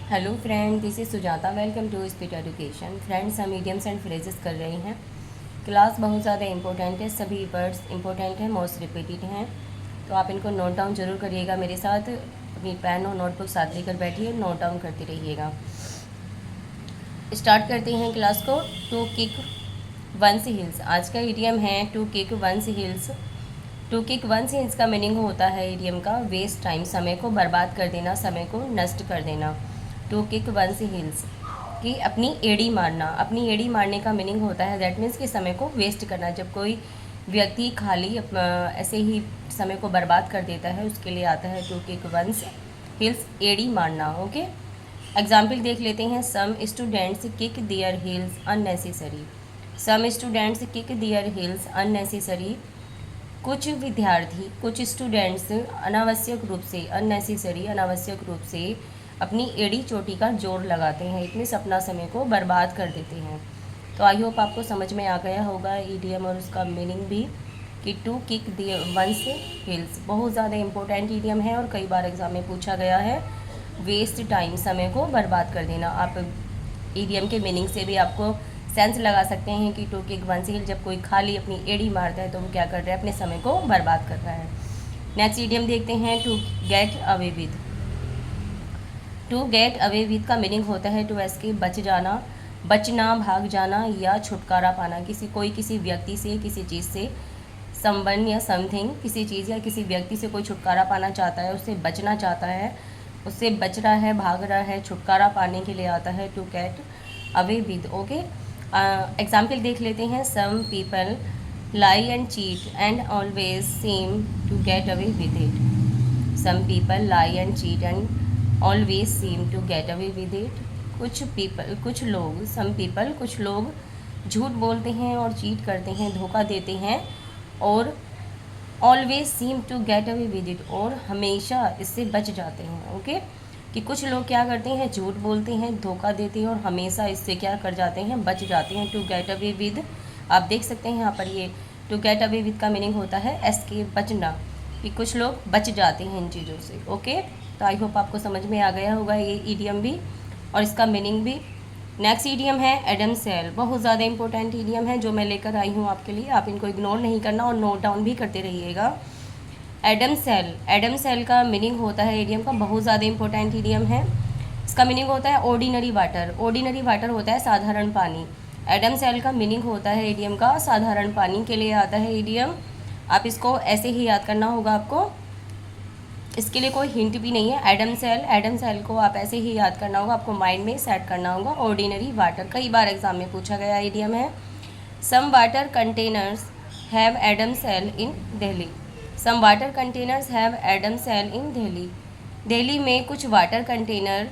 Hello friend, this is Sujata. Welcome to speed education. Friends, हम idioms and phrases कर रहे हैं। क्लास बहुत ज़्यादा इंपॉर्टेंट है, सभी वर्ड्स इंपॉर्टेंट हैं, मोस्ट रिपीटेड हैं, तो आप इनको नोट डाउन जरूर करिएगा। मेरे साथ अपनी पेन और नोटबुक साथ लेकर बैठिए, नोट डाउन करते रहिएगा। स्टार्ट करते हैं क्लास को। To kick one's heels. आज का ईडियम है to kick one's heels. To kick one's heels का मीनिंग होता है ईडियम का वेस्ट टाइम, समय को बर्बाद कर देना, समय को नष्ट कर देना। टू किक वंस हिल्स कि अपनी एड़ी मारना। अपनी एड़ी मारने का मीनिंग होता है दैट मीन्स कि समय को वेस्ट करना। जब कोई व्यक्ति खाली ऐसे ही समय को बर्बाद कर देता है, उसके लिए आता है टू किक वंस हिल्स, एड़ी मारना। ओके, एग्जाम्पल देख लेते हैं। Some students kick their heels unnecessary. Some students kick their heels unnecessary. कुछ विद्यार्थी, कुछ स्टूडेंट्स अनावश्यक रूप से, अननेसेसरी अनावश्यक रूप से अपनी एड़ी चोटी का जोर लगाते हैं, इतने अपना समय को बर्बाद कर देते हैं। तो आई होप आपको समझ में आ गया होगा ईडियम और उसका मीनिंग भी कि to kick the one's heels बहुत ज़्यादा इंपॉर्टेंट ईडियम है और कई बार एग्जाम में पूछा गया है। वेस्ट टाइम, समय को बर्बाद कर देना। आप ईडियम के मीनिंग से भी आपको सेंस लगा सकते हैं कि टू किक वंस हिल, जब कोई खाली अपनी एड़ी मारता है तो वो क्या कर रहा है, अपने समय को बर्बाद कर रहा है। नेक्स्ट ईडियम देखते हैं, to get away with. To get away with का मीनिंग होता है टू एस्केप, बच जाना, बचना, भाग जाना या छुटकारा पाना। किसी व्यक्ति से, किसी चीज़ से, समवन या समथिंग, किसी चीज़ या किसी व्यक्ति से कोई छुटकारा पाना चाहता है, उससे बचना चाहता है, उससे बच रहा है, भाग रहा है, छुटकारा पाने के लिए आता है to get away with. Okay, example देख लेते हैं। Some people lie and cheat and always seem to get away with it. Some people lie and cheat and always seem to get away with it. कुछ लोग, some people, कुछ लोग झूठ बोलते हैं और चीट करते हैं, धोखा देते हैं, और always seem to get away with it, और हमेशा इससे बच जाते हैं। ओके, कि कुछ लोग क्या करते हैं, झूठ बोलते हैं, धोखा देते हैं और हमेशा इससे क्या कर जाते हैं, बच जाते हैं। टू गेट अवे विद, आप देख सकते हैं यहाँ पर ये टू गेट अवे विद का मीनिंग होता है एस्केप, बचना, कि कुछ लोग बच जाते हैं इन चीज़ों से। ओके, तो आई होप आपको समझ में आ गया होगा ये ईडियम भी और इसका मीनिंग भी। नेक्स्ट ईडियम है एडम सेल। बहुत ज़्यादा इंपॉर्टेंट ईडियम है जो मैं लेकर आई हूँ आपके लिए, आप इनको इग्नोर नहीं करना और नोट डाउन भी करते रहिएगा। एडम सेल, एडम सेल का मीनिंग होता है ईडियम का, बहुत ज़्यादा इंपॉर्टेंट ईडियम है। इसका मीनिंग होता है ऑर्डिनरी वाटर। ऑर्डिनरी वाटर होता है साधारण पानी। एडम सेल का मीनिंग होता है ईडियम का साधारण पानी के लिए आता है ईडियम। आप इसको ऐसे ही याद करना होगा आपको, इसके लिए कोई हिंट भी नहीं है। एडम सेल, एडम सेल को आप ऐसे ही याद करना होगा, आपको माइंड में सेट करना होगा। ऑर्डिनरी वाटर कई बार एग्जाम में पूछा गया ईडियम है। Some water containers have Adam sale in Delhi. Some water containers have Adam sale in Delhi. Delhi में कुछ वाटर कंटेनर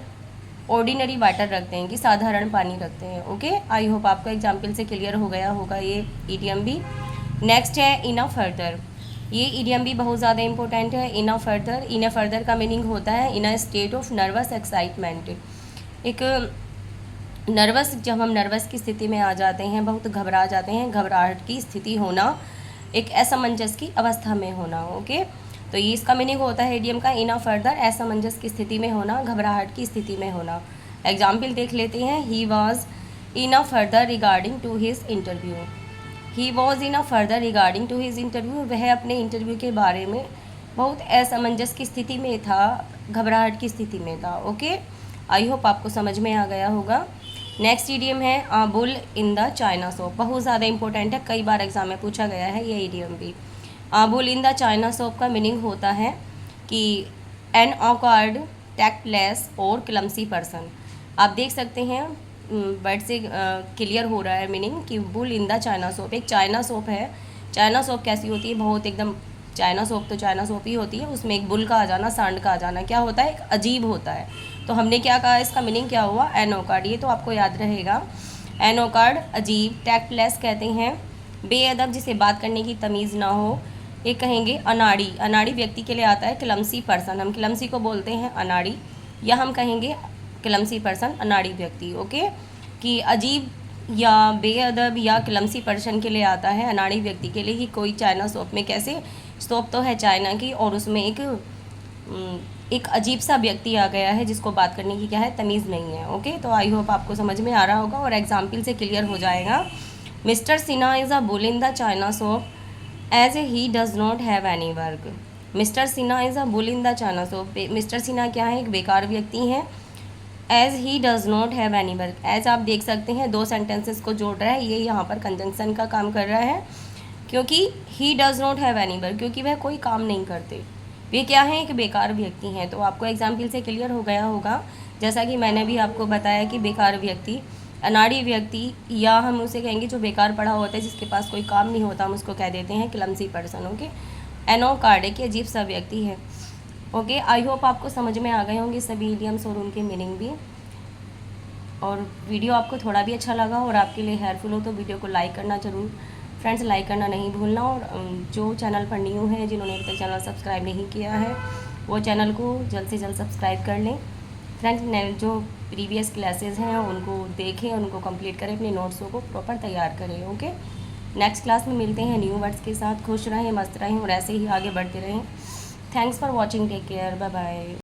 ऑर्डिनरी वाटर रखते हैं, कि साधारण पानी रखते हैं। ओके, आई होप आपको एग्जाम्पल से क्लियर हो गया होगा ये ईडियम भी। नेक्स्ट है इन अ फर्दर। ये ईडियम भी बहुत ज़्यादा इंपॉर्टेंट है। In a flutter, in a flutter का मीनिंग होता है in a state of nervous excitement. एक नर्वस, जब हम नर्वस की स्थिति में आ जाते हैं, बहुत घबरा जाते हैं, घबराहट की स्थिति होना, एक असमंजस की अवस्था में होना। ओके, तो ये इसका मीनिंग होता है ईडियम का इन अ फर्दर, असमंजस की स्थिति में होना, घबराहट की स्थिति में होना। एग्जाम्पल देख लेते हैं। He was in a further regarding to his interview. He was in a further regarding to his interview, वह अपने इंटरव्यू के बारे में बहुत असमंजस की स्थिति में था, घबराहट की स्थिति में था। ओके, आई होप आपको समझ में आ गया होगा। नेक्स्ट ईडियम है bull in the china shop. बहुत ज़्यादा इंपॉर्टेंट है, कई बार एग्जाम में पूछा गया है ये ईडियम भी। Bull in the china shop का मीनिंग होता है कि एन ऑकवर्ड, टैक्टलेस और क्लमसी पर्सन। आप देख सकते हैं वर्ड से क्लियर हो रहा है मीनिंग कि bull in the china shop, एक चाइना शॉप है। चाइना शॉप कैसी होती है, बहुत एकदम, चाइना शॉप तो चाइना शॉप ही होती है, उसमें एक बुल का आ जाना, सांड का आ जाना क्या होता है, एक अजीब होता है। तो हमने क्या कहा, इसका मीनिंग क्या हुआ, एनोकार्ड, ये तो आपको याद रहेगा। एनोकार्ड अजीब, टैक्टलेस कहते हैं बेअदब, जिसे बात करने की तमीज़ ना हो। एक कहेंगे अनाड़ी, अनाड़ी व्यक्ति के लिए आता है क्लमसी पर्सन, हम क्लमसी को बोलते हैं अनाड़ी, या हम कहेंगे क्लमसी पर्सन, अनाड़ी व्यक्ति। ओके, कि अजीब या बेअदब या क्लमसी पर्सन के लिए आता है, अनाड़ी व्यक्ति के लिए, कि कोई चाइना शॉप में, कैसे शॉप तो है चाइना की और उसमें एक एक अजीब सा व्यक्ति आ गया है जिसको बात करने की क्या है तमीज़ नहीं है। ओके, तो आई होप आपको समझ में आ रहा होगा और एग्जाम्पल से क्लियर हो जाएगा। Mister Sinha is a bull in the china shop as he does not have any work. Mister Sinha is a bull in the china shop. Mister Sinha क्या है, एक बेकार व्यक्ति हैं। As he does not have any work, as आप देख सकते हैं दो सेंटेंसेस को जोड़ रहा है, ये यहाँ पर कंजंक्शन का काम कर रहा है, क्योंकि ही does not have any work, क्योंकि वह कोई काम नहीं करते। वे क्या हैं, एक बेकार व्यक्ति हैं। तो आपको एग्जाम्पल से क्लियर हो गया होगा, जैसा कि मैंने भी आपको बताया कि बेकार व्यक्ति, अनाड़ी व्यक्ति, या हम उसे कहेंगे जो बेकार पड़ा होता है, जिसके पास कोई काम नहीं होता, हम उसको कह देते हैं क्लमसी पर्सन। ओके, एनो कार्ड है कि अजीब सा व्यक्ति है। ओके, आई होप आपको समझ में आ गए होंगे सभी इडियम्स और उनके मीनिंग भी। और वीडियो आपको थोड़ा भी अच्छा लगा और आपके लिए हेल्पफुल हो तो वीडियो को लाइक करना जरूर, फ्रेंड्स, लाइक करना नहीं भूलना। और जो चैनल पर न्यू है, जिन्होंने अभी तक चैनल सब्सक्राइब नहीं किया है, वो चैनल को जल्द से जल्द सब्सक्राइब कर लें। फ्रेंड्स, जो प्रीवियस क्लासेस हैं उनको देखें, उनको कंप्लीट करें, अपने नोट्सों को प्रॉपर तैयार करें। ओके, नेक्स्ट क्लास में मिलते हैं न्यू वर्ड्स के साथ। खुश रहें, मस्त रहें और ऐसे ही आगे बढ़ते रहें। Thanks for watching, take care, bye bye.